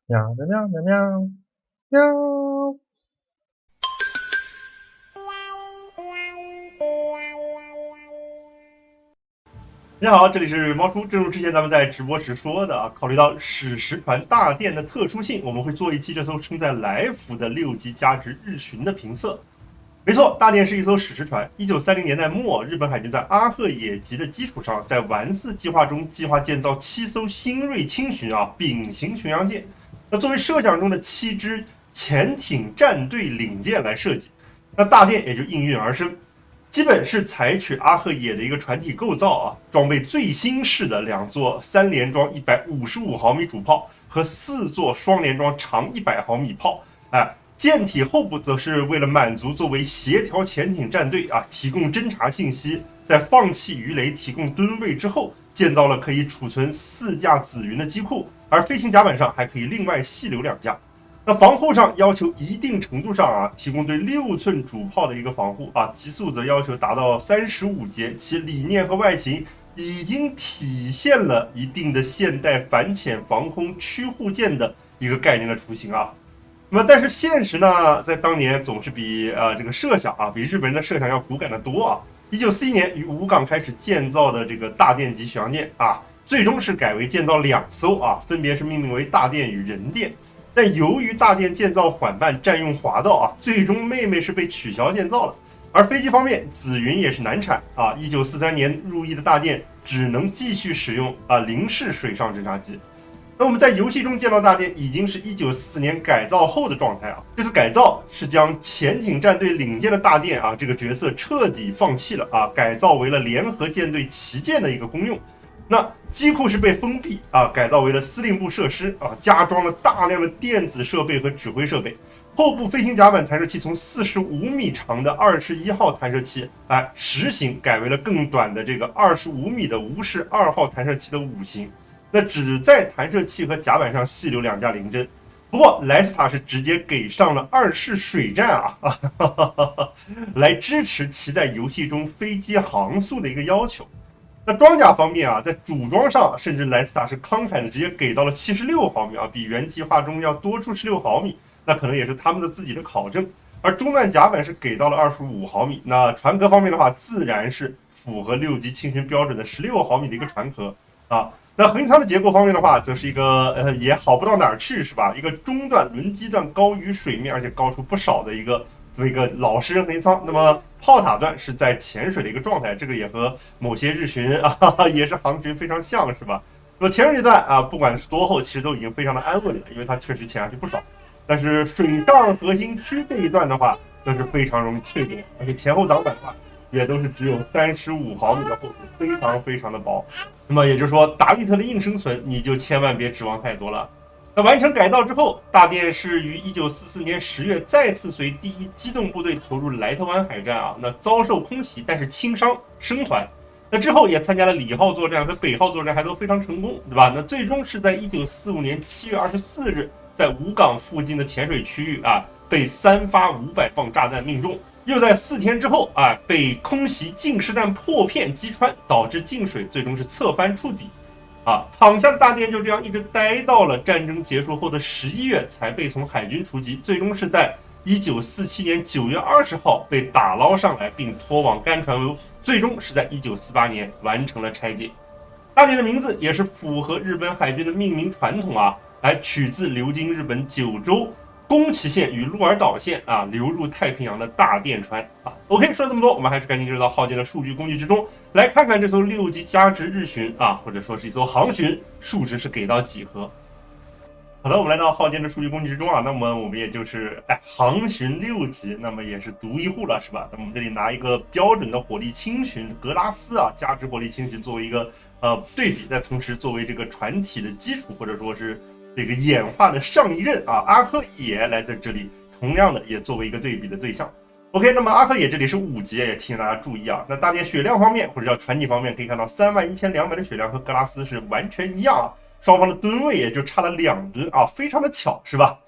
喵喵喵喵喵喵！你好，这里是猫叔。正如之前咱们在直播时说的啊，考虑到史实传大殿的特殊性，我们会做一期这艘称在来福的6级加值日巡的评测。没错，大殿是一艘史实船。1930年代末，日本海军在阿贺野级的基础上，在丸四计划中计划建造7艘新锐轻巡丙型巡洋舰。那作为设想中的7支潜艇战队领舰来设计，那大殿也就应运而生。基本是采取阿贺野的一个船体构造装备最新式的2座3连装155毫米主炮和4座双连装长100毫米炮。舰体后部则是为了满足作为协调潜艇战队提供侦察信息，在放弃鱼雷提供吨位之后，建造了可以储存4架紫云的机库，而飞行甲板上还可以另外细留2架。那防护上要求一定程度上提供对6寸主炮的一个防护极速则要求达到35节，其理念和外形已经体现了一定的现代反潜防空驱护舰的一个概念的雏形那么，但是现实呢，在当年总是比这个设想比日本人的设想要骨感的多1941年于武港开始建造的这个大殿级巡洋舰最终是改为建造2艘分别是命名为大殿与人殿。但由于大殿建造缓慢，占用滑道最终妹妹是被取消建造了。而飞机方面，紫云也是难产1943年入役的大殿只能继续使用零式水上侦察机。那我们在游戏中见到大殿已经是1944年改造后的状态这次改造是将潜艇战队领舰的大殿这个角色彻底放弃了改造为了联合舰队旗舰的一个功用。那机库是被封闭改造为了司令部设施加装了大量的电子设备和指挥设备。后部飞行甲板弹射器从45米长的21号弹射器实型改为了更短的这个25米的无式2号弹射器的5型。那只在弹射器和甲板上细留2架零针。不过莱斯塔是直接给上了2式水战来支持其在游戏中飞机航速的一个要求。那装甲方面在主装上，甚至莱斯塔是慷慨的直接给到了76毫米比原计划中要多出16毫米，那可能也是他们的自己的考证。而中段甲板是给到了25毫米，那船壳方面的话，自然是符合6级轻巡标准的16毫米的一个船壳那核心舱的结构方面的话，则是一个也好不到哪儿去是吧？一个中段轮机段高于水面，而且高出不少的一个这么一个老式核心舱。那么炮塔段是在潜水的一个状态，这个也和某些日巡也是航巡非常像是吧？那么潜水阶段不管是多厚，其实都已经非常的安稳了，因为它确实潜下去不少。但是水上核心区这一段的话，那是非常容易脆弱，而且前后挡板的话也都是只有35毫米的厚度，非常非常的薄。那么也就是说，达利特的硬生存你就千万别指望太多了。那完成改造之后，大殿是于1944年10月再次随第1机动部队投入莱特湾海战那遭受空袭，但是轻伤生还。那之后也参加了里号作战和北号作战，还都非常成功，对吧？那最终是在1945年7月24日，在武港附近的潜水区域被3发500磅炸弹命中。又在4天之后被空袭近视弹破片击穿，导致进水，最终是侧翻触底躺下的大殿就这样一直待到了战争结束后的11月才被从海军除籍，最终是在1947年9月20号被打捞上来并拖往干船坞，最终是在1948年完成了拆解。大殿的名字也是符合日本海军的命名传统取自流经日本九州宫崎县与鹿儿岛县流入太平洋的大殿船OK， 说了这么多，我们还是赶紧进入到浩舰的数据工具之中，来看看这艘6级加值日巡或者说是一艘航巡，数值是给到几何。好的，我们来到浩舰的数据工具之中那么我们也就是航巡6级，那么也是独一户了是吧？那么我们这里拿一个标准的火力轻巡格拉斯加值火力轻巡作为一个对比，但同时作为这个船体的基础，或者说是这个演化的上一任阿科也来在这里同样的也作为一个对比的对象。OK， 那么阿科也这里是5级，也提醒大家注意那大殿血量方面或者叫船体方面，可以看到31200的血量和格拉斯是完全一样双方的吨位也就差了2吨非常的巧是吧？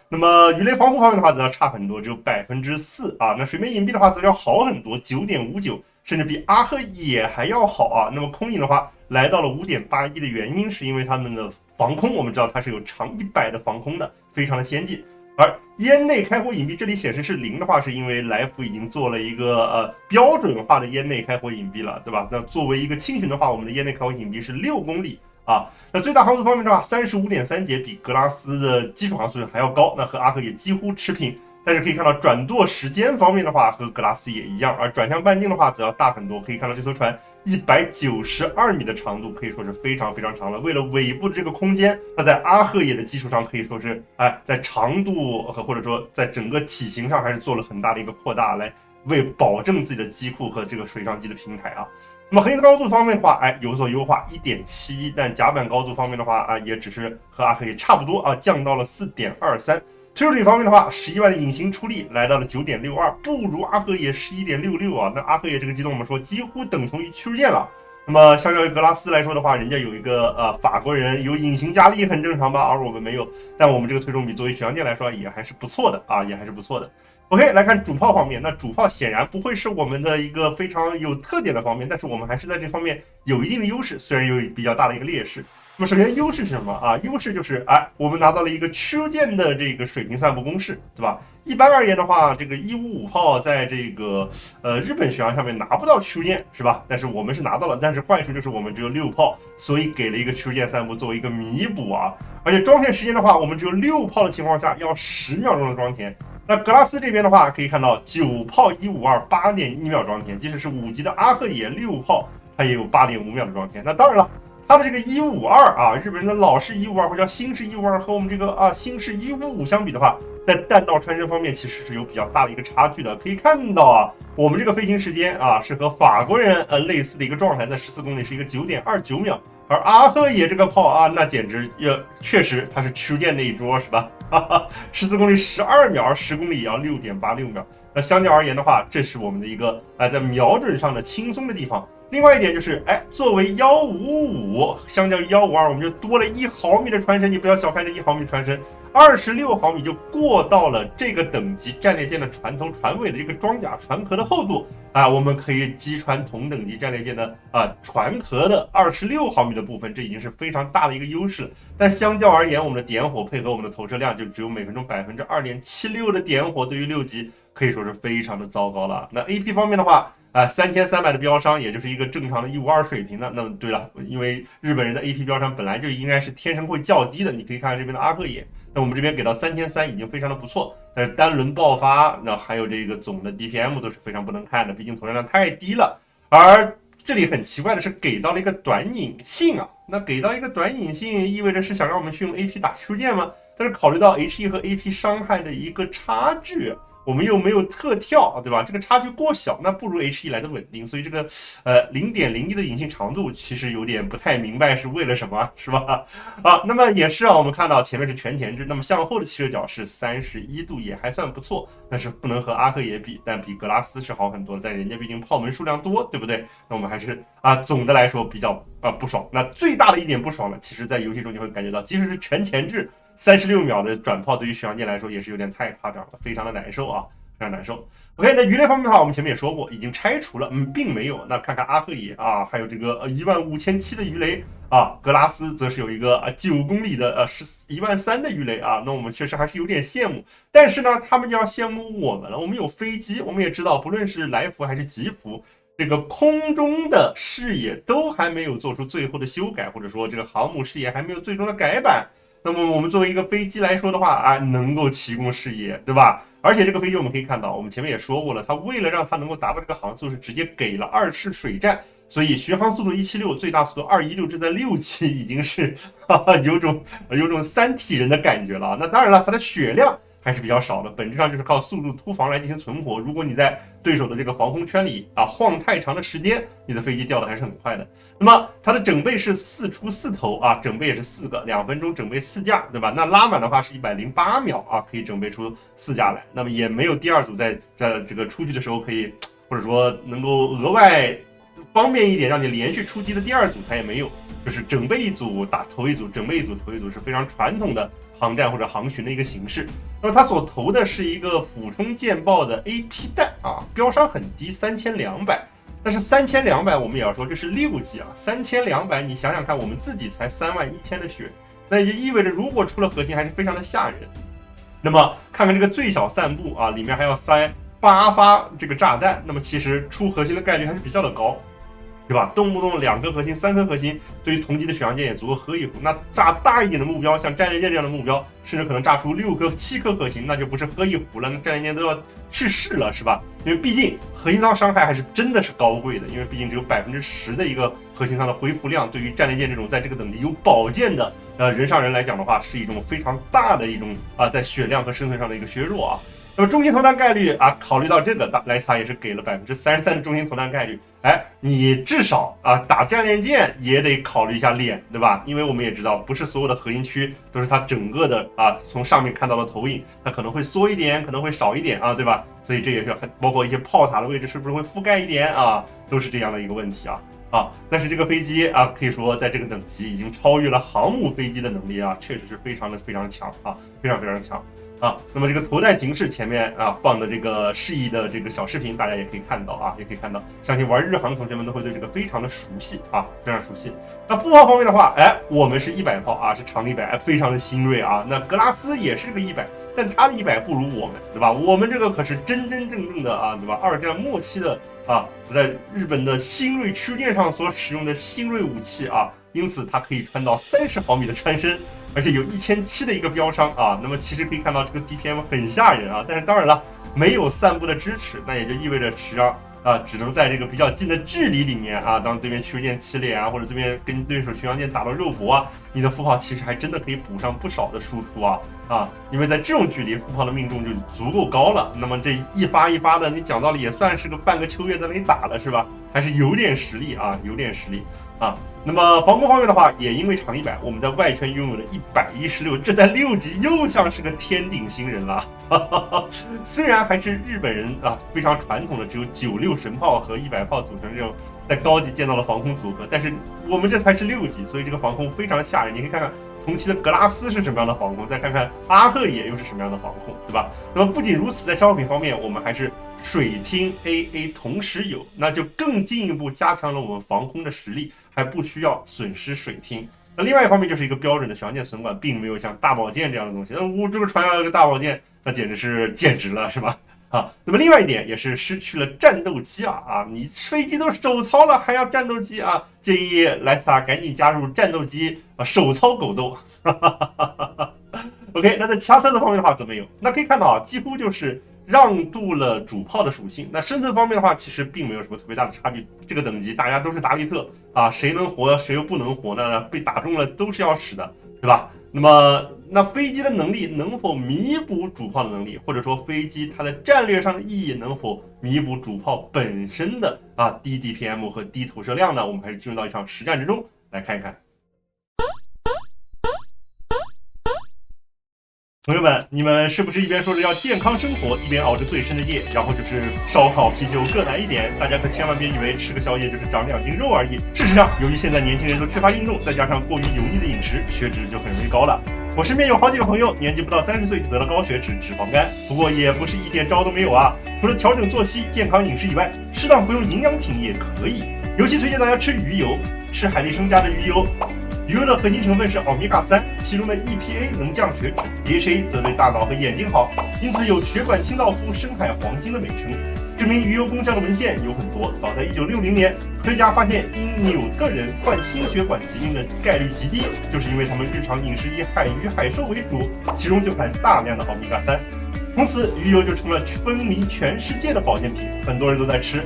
那么鱼雷防护方面的话则要差很多，只有4%那水面隐蔽的话则要好很多，9.59%，甚至比阿赫野还要好啊。那么空影的话来到了5.81的原因是因为他们的防空，我们知道它是有长100的防空的，非常的先进。而烟内开火隐蔽这里显示是0的话，是因为来福已经做了一个标准化的烟内开火隐蔽了，对吧？那作为一个轻巡的话，我们的烟内开火隐蔽是6公里啊。那最大航速方面的话，35.3节比格拉斯的基础航速还要高，那和阿赫也几乎持平。但是可以看到转舵时间方面的话，和格拉斯也一样，而转向半径的话则要大很多。可以看到这艘船192米的长度可以说是非常非常长了。为了尾部的这个空间，它在阿赫野的基础上可以说是在长度或者说在整个体型上还是做了很大的一个扩大，来为保证自己的机库和这个水上机的平台啊。那么核心高度方面的话，有所优化1.71，但甲板高度方面的话也只是和阿赫野差不多啊，降到了4.23。推入力方面的话，11万的隐形出力来到了9.62，不如阿赫野11.66啊。那阿赫野这个机动我们说几乎等同于驱逐舰了。那么相较于格拉斯来说的话，人家有一个法国人有隐形加力很正常吧，而我们没有。但我们这个推重比作为巡洋舰来说也还是不错的啊，也还是不错的。OK， 来看主炮方面，那主炮显然不会是我们的一个非常有特点的方面，但是我们还是在这方面有一定的优势，虽然有比较大的一个劣势。那么首先优势是什么啊？优势就是我们拿到了一个驱逐舰的这个水平散布公式，对吧？一般而言的话，这个155炮在这个日本巡洋上面拿不到驱逐舰，是吧？但是我们是拿到了，但是坏处就是我们只有6炮，所以给了一个驱逐舰散布作为一个弥补啊。而且装填时间的话，我们只有6炮的情况下要10秒钟的装填。那格拉斯这边的话，可以看到9炮152 8.1秒装填，即使是5级的阿赫野6炮，它也有8.5秒的装填。那当然了。它的这个152啊，日本人的老式152或者叫新式152和我们这个新式155相比的话，在弹道穿针方面其实是有比较大的一个差距的。可以看到我们这个飞行时间是和法国人类似的一个状态，在14公里是一个9.29秒，而阿赫野这个炮那简直确实它是驱逐舰那一桌是吧？14公里12秒，而10公里也要6.86秒。那相较而言的话，这是我们的一个在瞄准上的轻松的地方。另外一点就是，作为155，相较于152，我们就多了1毫米的船身。你不要小看这1毫米船身，26毫米就过到了这个等级战列舰的船头、船尾的这个装甲船壳的厚度我们可以击穿同等级战列舰的船壳的26毫米的部分，这已经是非常大的一个优势了。但相较而言，我们的点火配合我们的投射量就只有每分钟2.76%的点火，对于6级可以说是非常的糟糕了。那 AP 方面的话。3300的标伤，也就是一个正常的152水平的。那么对了，因为日本人的 AP 标伤本来就应该是天生会较低的，你可以看看这边的阿赫野，那我们这边给到3300已经非常的不错，但是单轮爆发，那还有这个总的 DPM 都是非常不能看的，毕竟投射量太低了。而这里很奇怪的是给到了一个短引信那给到一个短引信意味着是想让我们去用 AP 打驱逐舰吗？但是考虑到 HE 和 AP 伤害的一个差距。我们又没有特跳，对吧？这个差距过小，那不如 HE 来的稳定，所以这个0.01的引信长度其实有点不太明白是为了什么，是吧？那么也是我们看到前面是全前置，那么向后的起射角是31度，也还算不错，但是不能和阿赫野比，但比格拉斯是好很多，但人家毕竟炮门数量多，对不对？那我们还是总的来说比较不爽。那最大的一点不爽呢，其实在游戏中你会感觉到，即使是全前置。36秒的转炮对于巡洋舰来说也是有点太夸张了，非常的难受非常难受。OK， 那鱼雷方面的话，我们前面也说过，已经拆除了，并没有。那看看阿赫野还有这个15700的鱼雷格拉斯则是有一个9公里的13000的鱼雷那我们确实还是有点羡慕。但是呢，他们就要羡慕我们了，我们有飞机，我们也知道，不论是来福还是吉福。这个空中的视野都还没有做出最后的修改，或者说这个航母视野还没有最终的改版。那么我们作为一个飞机来说的话能够提供视野，对吧？而且这个飞机我们可以看到，我们前面也说过了，它为了让它能够达到这个航速，是直接给了2式水战，所以巡航速度176，最大速度216，这在6级已经是有种三体人的感觉了。那当然了，它的血量还是比较少的，本质上就是靠速度突防来进行存活。如果你在对手的这个防空圈里晃太长的时间，你的飞机掉的还是很快的。那么它的整备是4出4投整备也是4个，2分钟整备4架，对吧？那拉满的话是108秒可以整备出4架来。那么也没有第二组在这个出去的时候可以，或者说能够额外方便一点让你连续出击的第二组，它也没有，就是整备一组打头一组，整备一组投一组，是非常传统的航战或者航巡的一个形式。那么它所投的是一个俯冲舰爆的 AP 弹标伤很低，3200。但是3200我们也要说这是6级啊，3200你想想看，我们自己才31000的血，那也意味着如果出了核心还是非常的吓人。那么看看这个最小散布啊，里面还要塞8发这个炸弹，那么其实出核心的概率还是比较的高。对吧？动不动2颗核心、3颗核心，对于同级的血量剑也足够喝一壶。那炸大一点的目标，像战列舰这样的目标，甚至可能炸出6颗、7颗核心，那就不是喝一壶了，那战列舰都要去世了，是吧？因为毕竟核心舱伤害还是真的是高贵的，因为毕竟只有10%的一个核心舱的恢复量，对于战列舰这种在这个等级有宝剑的人上人来讲的话，是一种非常大的一种在血量和生存上的一个削弱啊。那么中心投弹概率啊，考虑到这个，莱斯塔也是给了33%的中心投弹概率。哎，你至少打战列舰也得考虑一下脸，对吧？因为我们也知道，不是所有的核心区都是它整个的从上面看到的投影，它可能会缩一点，可能会少一点啊，对吧？所以这也是包括一些炮塔的位置是不是会覆盖一点啊，都是这样的一个问题啊。但是这个飞机可以说在这个等级已经超越了航母飞机的能力啊，确实是非常强啊，非常强。那么这个投弹形式前面放的这个示意的这个小视频，大家也可以看到相信玩日航的同学们都会对这个非常的熟悉非常熟悉。那副炮方面的话，我们是100炮是长100，非常的新锐啊。那格拉斯也是个100，但他的100不如我们，对吧？我们这个可是真正的对吧？2战末期的在日本的新锐驱电上所使用的新锐武器因此它可以穿到30毫米的穿身。而且有1700的一个标伤那么其实可以看到这个 DPM 很吓人但是当然了，没有散布的支持，那也就意味着只能在这个比较近的距离里面当对面驱逐舰起脸或者对面跟对手巡洋舰打到肉搏你的副炮其实还真的可以补上不少的输出因为在这种距离副炮的命中就足够高了，那么这一发一发的，你讲道理也算是个半个秋月在那里打了，是吧？还是有点实力有点实力那么防空方面的话，也因为长100，我们在外圈拥有了116，这在6级又像是个天顶新人了。虽然还是日本人非常传统的只有96神炮和100炮组成这种在高级见到的防空组合，但是我们这才是6级，所以这个防空非常吓人。你可以看看同期的格拉斯是什么样的防空，再看看阿赫野又是什么样的防控，对吧？那么不仅如此，在消耗品方面，我们还是水听 AA 同时有，那就更进一步加强了我们防空的实力，还不需要损失水听。那另外一方面就是一个标准的巡洋舰损管，并没有像大宝剑这样的东西。我这个船上有个大宝剑，那简直是简直了，是吧？那么另外一点也是失去了战斗机你飞机都手操了还要战斗机建议莱斯塔赶紧加入战斗机手操狗斗。OK， 那在其他特色方面的话怎么有？那可以看到几乎就是让渡了主炮的属性。那生存方面的话，其实并没有什么特别大的差距。这个等级大家都是达利特谁能活谁又不能活呢？被打中了都是要死的，对吧？那飞机的能力能否弥补主炮的能力，或者说飞机它在战略上的意义能否弥补主炮本身的低 DPM 和低投射量呢？我们还是进入到一场实战之中来看一看。朋友们，你们是不是一边说着要健康生活，一边熬着最深的夜，然后就是烧烤、啤酒各来一点？大家可千万别以为吃个宵夜就是长2斤肉而已。事实上，由于现在年轻人都缺乏运动，再加上过于油腻的饮食，血脂就很容易高了。我身边有好几个朋友，年纪不到30岁就得了高血脂、脂肪肝，不过也不是一点招都没有除了调整作息、健康饮食以外，适当服用营养品也可以。尤其推荐大家吃鱼油，吃海力生家的鱼油。鱼油的核心成分是欧米伽3，其中的 EPA 能降血脂 ，DHA 则对大脑和眼睛好，因此有血管清道夫、深海黄金的美称。证明鱼油功效的文献有很多，早在1960年，科学家发现因纽特人患心血管疾病的概率极低，就是因为他们日常饮食以海鱼、海兽为主，其中就含大量的欧米伽3。从此，鱼油就成了风靡全世界的保健品，很多人都在吃。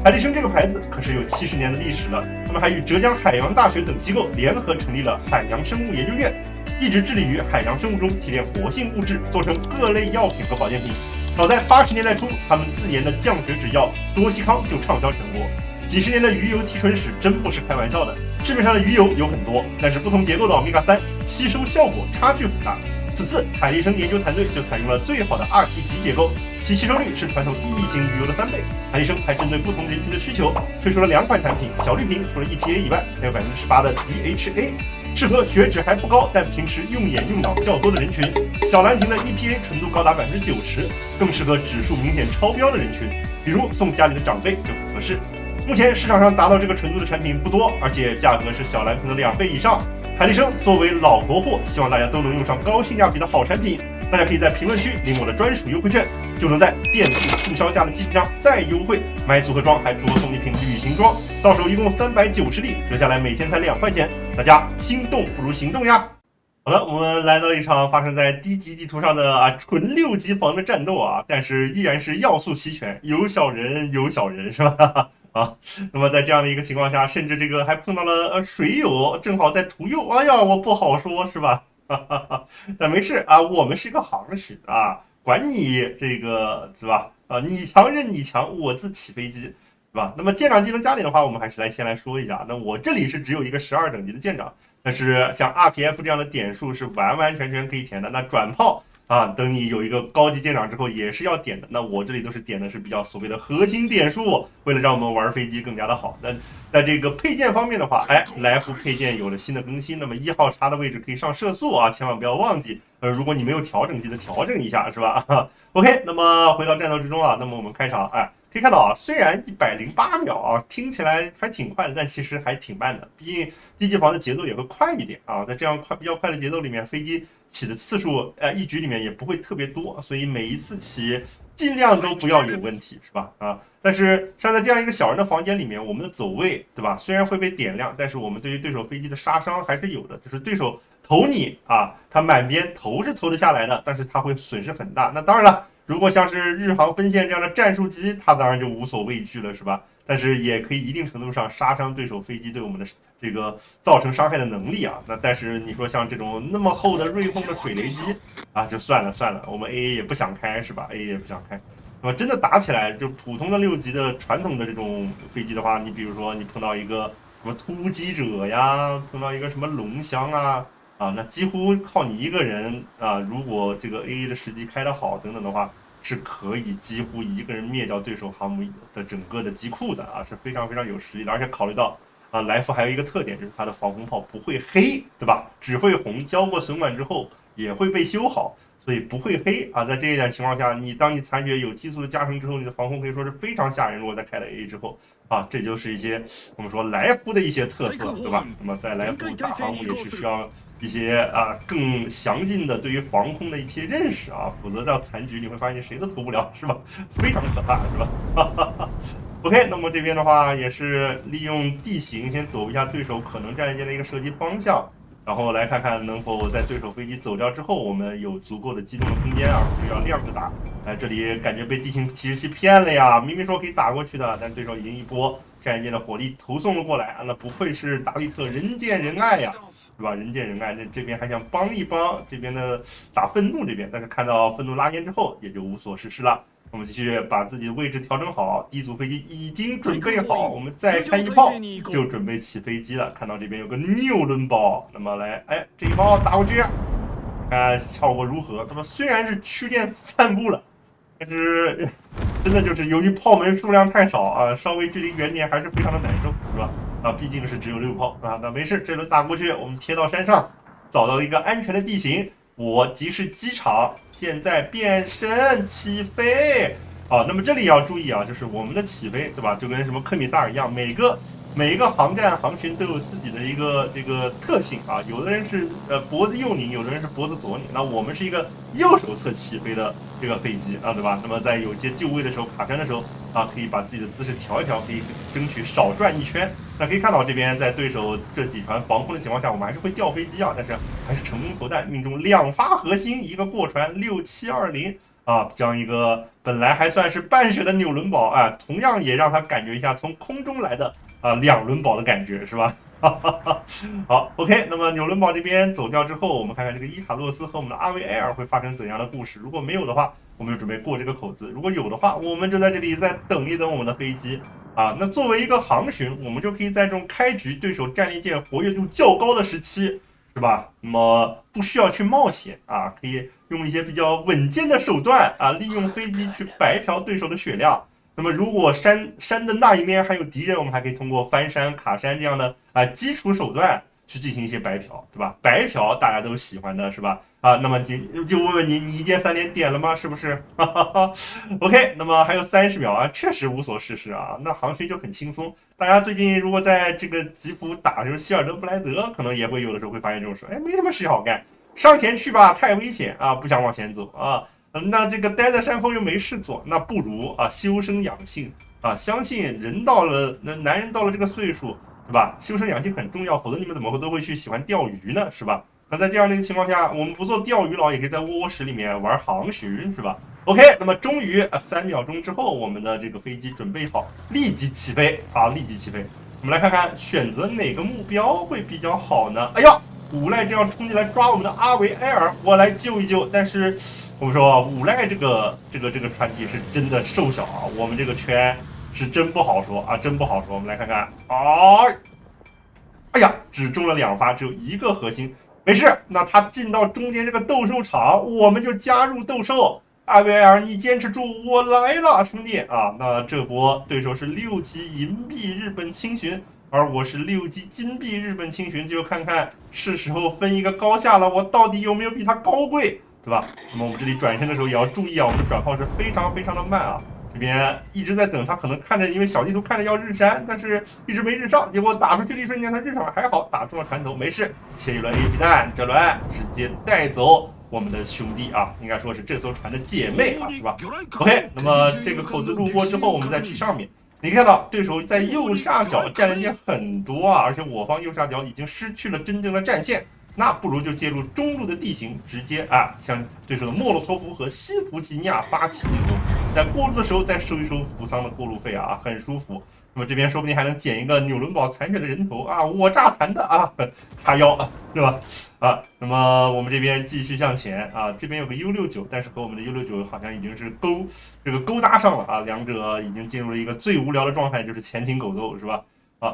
海力生这个牌子可是有70年的历史了，他们还与浙江海洋大学等机构联合成立了海洋生物研究院，一直致力于海洋生物中提炼活性物质，做成各类药品和保健品。早在80年代初，他们自研的降血脂药多西康就畅销全国。几十年的鱼油提纯史真不是开玩笑的。市面上的鱼油有很多，但是不同结构的欧米伽3吸收效果差距很大。此次海力生研究团队就采用了最好的2T结构，其吸收率是传统意义型鱼油的3倍。海力生还针对不同人群的需求，推出了2款产品，小绿瓶除了 EPA 以外，还有18%的 DHA， 适合血脂还不高但平时用眼用脑较多的人群。小蓝瓶的 EPA 纯度高达90%，更适合指数明显超标的人群，比如送家里的长辈就很合适。目前市场上达到这个程度的产品不多，而且价格是小蓝屏的2倍以上。海力生作为老国货，希望大家都能用上高性价比的好产品。大家可以在评论区领我的专属优惠券，就能在店铺促销价的基础上再优惠，买组合装还多送一瓶旅行装，到手一共390粒，折下来每天才2块钱。大家心动不如行动呀！好的，我们来到了一场发生在低级地图上的纯6级房的战斗啊，但是依然是要素齐全，有小人是吧？那么在这样的一个情况下，甚至这个还碰到了水友，正好在图右，哎呀，我不好说是吧？但没事啊，我们是个行使啊，管你这个是吧？你强任你强，我自起飞机是吧？那么舰长技能加点的话，我们还是先来说一下。那我这里是只有一个12等级的舰长，但是像 RPF 这样的点数是完完全全可以填的。那转炮啊，等你有一个高级舰长之后也是要点的。那我这里都是点的是比较所谓的核心点数，为了让我们玩飞机更加的好。那在这个配件方面的话，来福配件有了新的更新，那么1号叉的位置可以上射速啊，千万不要忘记。如果你没有调整，记得调整一下，是吧？OK， 那么回到战斗之中啊，那么我们开场，可以看到啊，虽然108秒啊，听起来还挺快的，但其实还挺慢的。毕竟低级房的节奏也会快一点啊，在这样比较快的节奏里面，飞机起的次数，一局里面也不会特别多，所以每一次起尽量都不要有问题，是吧？但是像在这样一个小人的房间里面，我们的走位，对吧？虽然会被点亮，但是我们对于对手飞机的杀伤还是有的，就是对手投你啊，他满边投是投得下来的，但是他会损失很大。那当然了。如果像是日航分线这样的战术机，它当然就无所畏惧了，是吧？但是也可以一定程度上杀伤对手飞机对我们的这个造成伤害的能力啊。那但是你说像这种那么厚的锐碰的水雷机啊，就算了，我们 AA 也不想开，是吧？AA 也不想开。那么真的打起来，就普通的6级的传统的这种飞机的话，你比如说你碰到一个什么突击者呀，碰到一个什么龙翔啊。那几乎靠你一个人啊，如果这个 AA 的时机开得好等等的话，是可以几乎一个人灭掉对手航母的整个的机库的啊，是非常非常有实力的。而且考虑到来福还有一个特点，就是它的防红炮不会黑，对吧？只会红，交过损管之后也会被修好，所以不会黑啊。在这一点情况下，当你残血有激素的加成之后，你的防空可以说是非常吓人。如果在开了 AA 之后这就是一些我们说来福的一些特色，对吧？那么在来福打航母也是需要一些更详尽的对于防空的一些认识啊，否则到残局你会发现谁都投不了，是吧？非常可怕，是吧？OK， 那么这边的话也是利用地形先躲一下对手可能战列舰的一个射击方向，然后来看看能否在对手飞机走掉之后，我们有足够的机动的空间，而不是要亮着打。这里感觉被地形提示器骗了呀！明明说可以打过去的，但对手已经一波战列舰的火力投送了过来那不愧是达利特人见人爱呀，是吧？人见人爱，这边还想帮一帮这边的打愤怒这边，但是看到愤怒拉烟之后也就无所事事了。我们继续把自己的位置调整好，第一组飞机已经准备好，我们再开一炮就准备起飞机了。看到这边有个6轮包，那么来，这一炮打过去，看效果如何？那么虽然是驱电散布了。但是真的就是由于炮门数量太少稍微距离远点还是非常的难受，是吧？毕竟是只有6炮那没事，这轮打过去，我们贴到山上，找到一个安全的地形，我即是机场，现在变身起飞那么这里要注意就是我们的起飞，对吧？就跟什么科米萨尔一样，每一个航站航群都有自己的一个这个特性有的人是脖子右拧，有的人是脖子左拧。那我们是一个右手侧起飞的这个飞机对吧？那么在有些就位的时候，卡山的时候可以把自己的姿势调一调，可以争取少转一圈。那可以看到这边在对手这几船防空的情况下，我们还是会掉飞机但是还是成功投弹，命中2发核心，一个过船6720。将一个本来还算是半血的纽伦堡同样也让他感觉一下从空中来的2轮堡的感觉，是吧？好 ，OK， 那么纽伦堡这边走掉之后，我们看看这个伊卡洛斯和我们的阿维埃尔会发生怎样的故事。如果没有的话，我们就准备过这个口子；如果有的话，我们就在这里再等一等我们的飞机那作为一个航巡，我们就可以在这种开局对手战列舰活跃度较高的时期，是吧？那么不需要去冒险可以用一些比较稳健的手段利用飞机去白嫖对手的血量。那么如果山的那一面还有敌人，我们还可以通过翻山卡山这样的基础手段去进行一些白嫖，对吧？白嫖大家都喜欢的是吧？啊，那么就问问你，你一键3连点了吗？是不是？哈哈哈。OK，那么还有30秒啊，确实无所事事啊，那航巡就很轻松。大家最近如果在这个吉普打就是希尔德布莱德，可能也会有的时候会发现这种事，哎，没什么事好干，上前去吧，太危险啊，不想往前走啊。那这个待在山峰又没事做，那不如啊修身养性啊。相信人到了，那男人到了这个岁数，对吧？修身养性很重要，否则你们怎么会都会去喜欢钓鱼呢？是吧？那在这样的一个情况下，我们不做钓鱼佬，也可以在窝窝石里面玩航巡，是吧？OK，那么终于3秒钟之后，我们的这个飞机准备好，立即起飞啊！立即起飞。我们来看看选择哪个目标会比较好呢？哎呀，五赖这样冲进来抓我们的阿维埃尔，我来救一救。但是我们说五赖这个船体是真的瘦小啊，我们这个圈是真不好说啊，真不好说。我们来看看，哎呀，只中了2发，只有1个核心。没事，那他进到中间这个斗兽场，我们就加入斗兽。艾维尔，你坚持住，我来了，兄弟啊！那这波对手是6级银币日本轻巡，而我是6级金币日本轻巡，就看看是时候分一个高下了，我到底有没有比他高贵，对吧？那么我们这里转身的时候也要注意啊，我们的转炮是非常非常的慢啊。这边一直在等他，可能看着因为小地图看着要日山，但是一直没日上，结果打出去的一瞬间他日上还好，打中了船头，没事，切一轮 AP 弹，这轮直接带走我们的兄弟啊，应该说是这艘船的姐妹啊，是吧 ？OK， 那么这个口子路过之后，我们再去上面。你看到对手在右下角占人点很多啊，而且我方右下角已经失去了真正的战线。那不如就介入中路的地形，直接向对手的莫洛托夫和西弗吉尼亚发起进攻，在过路的时候再收一收扶桑的过路费啊，很舒服。那么这边说不定还能捡一个纽伦堡残血的人头啊，我炸残的啊，叉腰是吧？那么我们这边继续向前啊，这边有个 U69，但是和我们的 U69好像已经是勾搭上了啊，两者已经进入了一个最无聊的状态，就是潜艇狗斗是吧？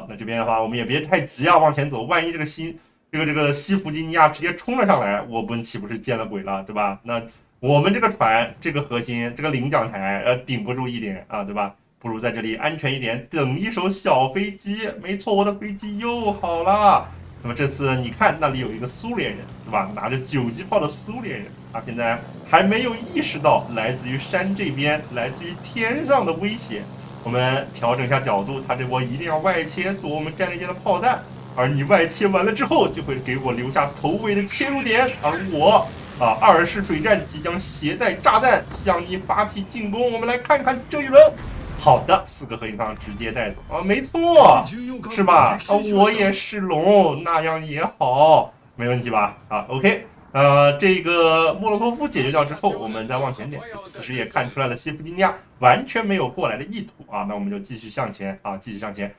那这边的话我们也别太急啊，往前走，万一这个西弗吉尼亚直接冲了上来，我们岂不是见了鬼了，对吧？那我们这个船，这个核心，这个领奖台，顶不住一点啊，对吧？不如在这里安全一点，等一艘小飞机。没错，我的飞机又好了。那么这次你看那里有一个苏联人，对吧？拿着9级炮的苏联人，他现在还没有意识到来自于山这边、来自于天上的威胁。我们调整一下角度，他这波一定要外切躲我们战列舰的炮弹。而你外切完了之后，就会给我留下头尾的切入点，而我2式水战即将携带炸弹向你发起进攻。我们来看看这一轮。好的，4个核心舱直接带走啊，没错，是吧？我也是龙，那样也好，没问题吧？OK，这个莫洛托夫解决掉之后，我们再往前点。此时也看出来了，西弗吉尼亚完全没有过来的意图啊，那我们就继续向前啊，继续向前。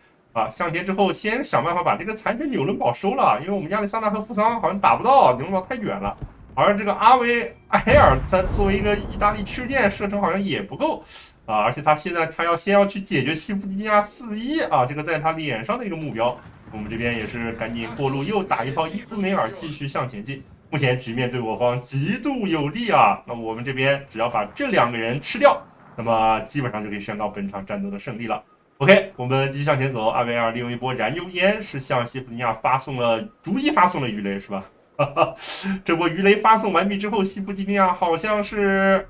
向前之后，先想办法把这个残血纽伦堡收了，因为我们亚历桑那和扶桑好像打不到，纽伦堡太远了。而这个阿维埃尔，他作为一个意大利驱逐舰，射程好像也不够而且他现在先要去解决西弗吉尼亚4-1这个在他脸上的一个目标。我们这边也是赶紧过路，又打一炮伊兹梅尔，继续向前进。目前局面对我方极度有利啊，那我们这边只要把这2个人吃掉，那么基本上就可以宣告本场战斗的胜利了。OK， 我们继续向前走。阿维尔利用一波燃油烟，是向西弗尼亚逐一发送了鱼雷，是吧？这波鱼雷发送完毕之后，西弗吉尼亚好像是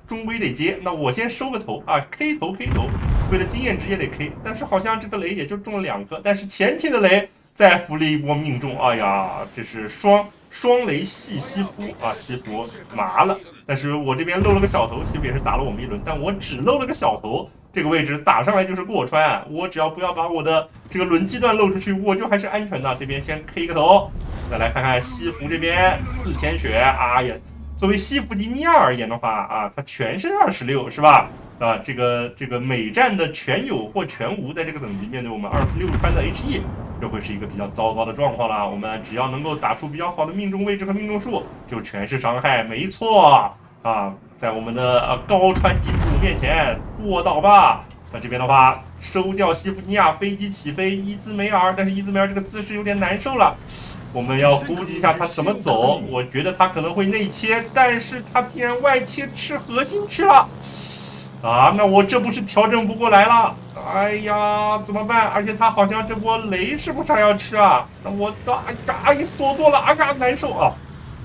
终归得接。那我先收个头，K 头，为了经验值也得 K。但是好像这个雷也就中了2颗，但是前提的雷再福了一波命中。哎呀，这是双雷系西服西服麻了。但是我这边漏了个小头，西服也是打了我们一轮，但我只漏了个小头。这个位置打上来就是过穿，我只要不要把我的这个轮机段漏出去，我就还是安全的。这边先 K 一个头，再来看看西服这边4000血，哎呀，作为西弗吉尼亚而言的话它全身26是吧？这个美战的全有或全无，在这个等级面对我们26穿的 HE， 就会是一个比较糟糕的状况了。我们只要能够打出比较好的命中位置和命中数，就全是伤害，没错在我们的高川伊布面前卧倒吧。那这边的话，收掉西弗尼亚，飞机起飞，伊兹梅尔，但是伊兹梅尔这个姿势有点难受了。我们要估计一下他怎么走，我觉得他可能会内切，但是他竟然外切吃核心去了。啊，那我这不是调整不过来了？哎呀，怎么办？而且他好像这波雷是不是还要吃啊？那我的哎呀，锁舵了，哎呀，难受啊！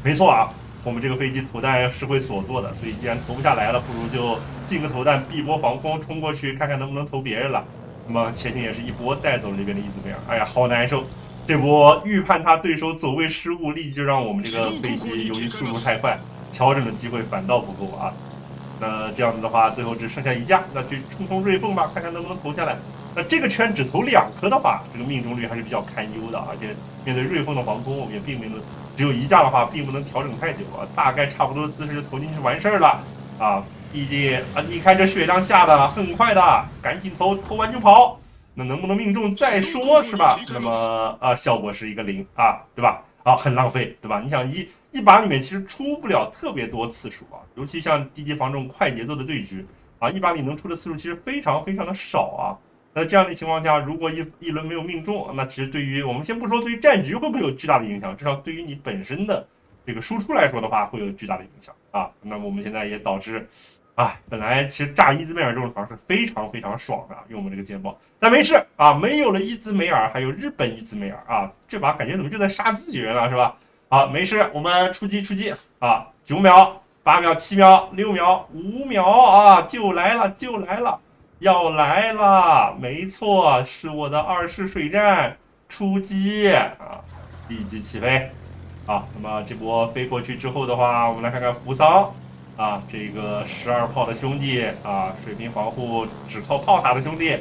没错啊，我们这个飞机投弹是会锁舵的，所以既然投不下来了，不如就进个投弹，避波防空，冲过去看看能不能投别人了。那么潜艇也是一波带走了这边的伊兹梅尔，哎呀，好难受！这波预判他对手走位失误，立即就让我们这个飞机由于速度太快，调整的机会反倒不够啊。那这样子的话，最后只剩下一架，那去冲锋瑞凤吧，看看能不能投下来。那这个圈只投2颗的话，这个命中率还是比较堪忧的，而且面对瑞凤的防空，我们也并没有只有一架的话，并不能调整太久啊，大概差不多的姿势就投进去完事儿了啊。毕竟啊，你看这血量下的很快的，赶紧投，投完就跑。那能不能命中再说，是吧？那么效果是一个0啊，对吧？啊，很浪费，对吧？你想一把里面其实出不了特别多次数啊，尤其像低级房这种快节奏的对局啊，一把里能出的次数其实非常非常的少啊。那这样的情况下，如果一轮没有命中，那其实对于我们先不说对于战局会不会有巨大的影响，至少对于你本身的这个输出来说的话，会有巨大的影响啊。那么我们现在也导致，本来其实炸伊兹梅尔这种场是非常非常爽的，用我们这个捷报，但没事啊，没有了伊兹梅尔，还有日本伊兹梅尔啊，这把感觉怎么就在杀自己人了，是吧？好，没事，我们出击啊！9秒、8秒、7秒、6秒、5秒啊，就来了，就来了，要来了！没错，是我的2式水战出击啊，立即起飞啊！那么这波飞过去之后的话，我们来看看扶桑啊，这个12炮的兄弟啊，水平防护只靠炮塔的兄弟，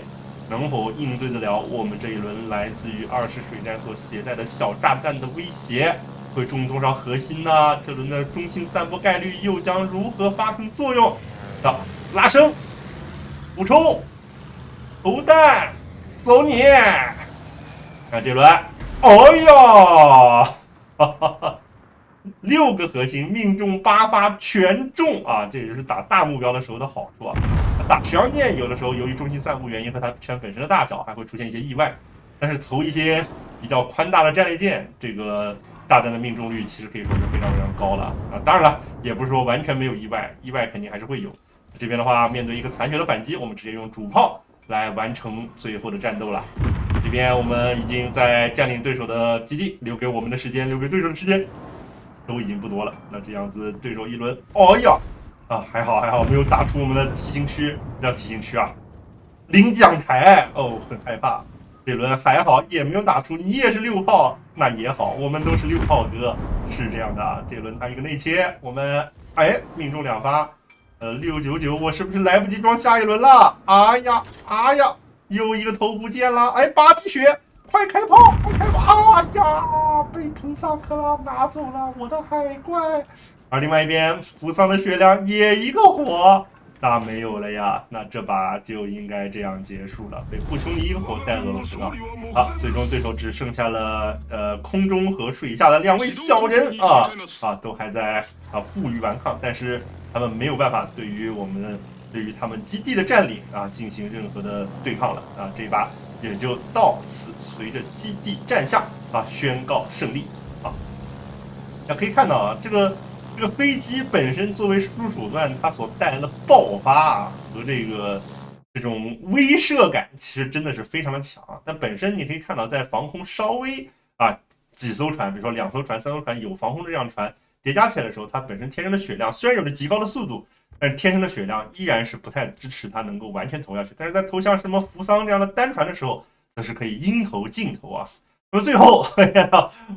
能否应对得了我们这一轮来自于2式水战所携带的小炸弹的威胁？会中多少核心呢？这轮的中心散播概率又将如何发生作用？拉升，补充，投弹，走你！看这轮，哎呀，哈哈哈，6个核心命中8发全中啊！这也是打大目标的时候的好处啊。打巡洋舰有的时候由于中心散布原因和它圈本身的大小，还会出现一些意外。但是投一些比较宽大的战列舰，这个炸弹的命中率其实可以说是非常非常高了啊！当然了，也不是说完全没有意外，意外肯定还是会有。这边的话，面对一个残血的反击，我们直接用主炮来完成最后的战斗了。这边我们已经在占领对手的基地，留给我们的时间，留给对手的时间都已经不多了。那这样子，对手一轮，哎呀，还好还好，没有打出我们的梯形区，叫梯形区啊，领奖台哦，很害怕。这轮还好，也没有打出。你也是6炮，那也好，我们都是6炮哥，是这样的啊。这轮他一个内切，我们命中2发，699，我是不是来不及装下一轮了？哎呀，哎呀，又一个头不见了，8滴血，快开炮，快开炮！哎呀，被彭萨克拉拿走了我的海怪。而另外一边，扶桑的血量也一个火。那没有了呀，那这把就应该这样结束了，被布琼尼一个火带俄罗斯了。好，最终对手只剩下了空中和水下的2位小人都还在负隅顽抗，但是他们没有办法对于他们基地的占领进行任何的对抗了啊，这一把也就到此随着基地占下宣告胜利啊。那可以看到这个飞机本身作为输出手段，它所带来的爆发和这种威慑感，其实真的是非常的强。但本身你可以看到，在防空稍微几艘船，比如说2艘船、3艘船有防空这样船叠加起来的时候，它本身天生的血量虽然有着极高的速度，但是天生的血量依然是不太支持它能够完全投下去。但是在投像什么扶桑这样的单船的时候，则是可以应投尽投啊。那么最后，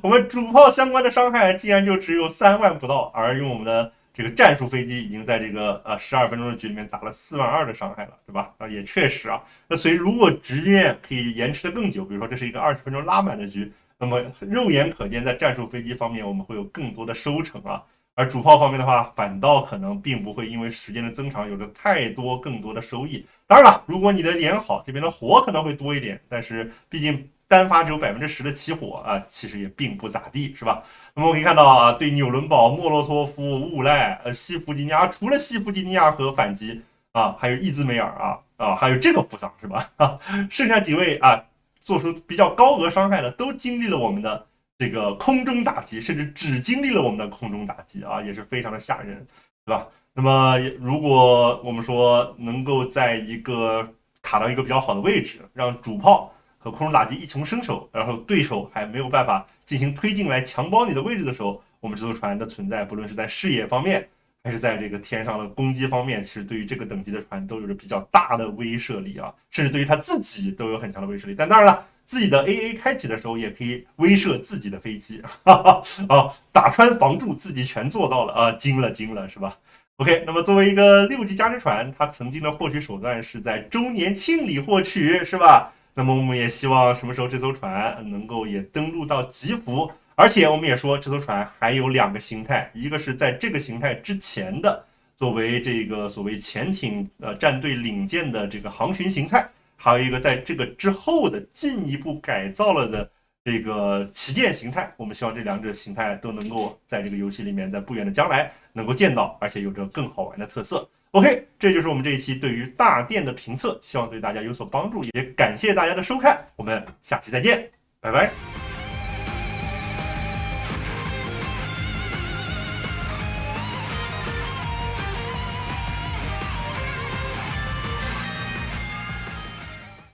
我们主炮相关的伤害竟然就只有3万不到，而用我们的这个战术飞机已经在这个12分钟的局里面打了4万2的伤害了，对吧？也确实那所以如果局面可以延迟的更久，比如说这是一个20分钟拉满的局，那么肉眼可见在战术飞机方面我们会有更多的收成而主炮方面的话，反倒可能并不会因为时间的增长有着太多更多的收益。当然了，如果你的点好，这边的火可能会多一点，但是毕竟单发只有10%的起火其实也并不咋地，是吧？那么我可以看到对纽伦堡、莫洛托夫、乌赖、西弗吉尼亚，除了西弗吉尼亚和反击还有伊兹梅尔还有这个扶桑是吧？剩下几位做出比较高额伤害的，都经历了我们的这个空中打击，甚至只经历了我们的空中打击也是非常的吓人。对吧？那么如果我们说能够在卡到一个比较好的位置，让主炮和空中打击一穷生手，然后对手还没有办法进行推进来强包你的位置的时候，我们这艘船的存在，不论是在视野方面，还是在这个天上的攻击方面，其实对于这个等级的船都有着比较大的威慑力啊，甚至对于他自己都有很强的威慑力。但当然了，自己的 AA 开启的时候，也可以威慑自己的飞机，哈哈啊，打穿防住自己全做到了啊，惊了是吧？OK，那么作为一个6级加值船，它曾经的获取手段是在周年庆里获取，是吧？那么我们也希望什么时候这艘船能够也登陆到吉服，而且我们也说这艘船还有2个形态，一个是在这个形态之前的，作为这个所谓潜艇战队领舰的这个航巡形态，还有一个在这个之后的进一步改造了的这个旗舰形态。我们希望这2者形态都能够在这个游戏里面，在不远的将来能够见到，而且有着更好玩的特色。OK， 这就是我们这一期对于大电的评测，希望对大家有所帮助，也感谢大家的收看，我们下期再见，拜拜。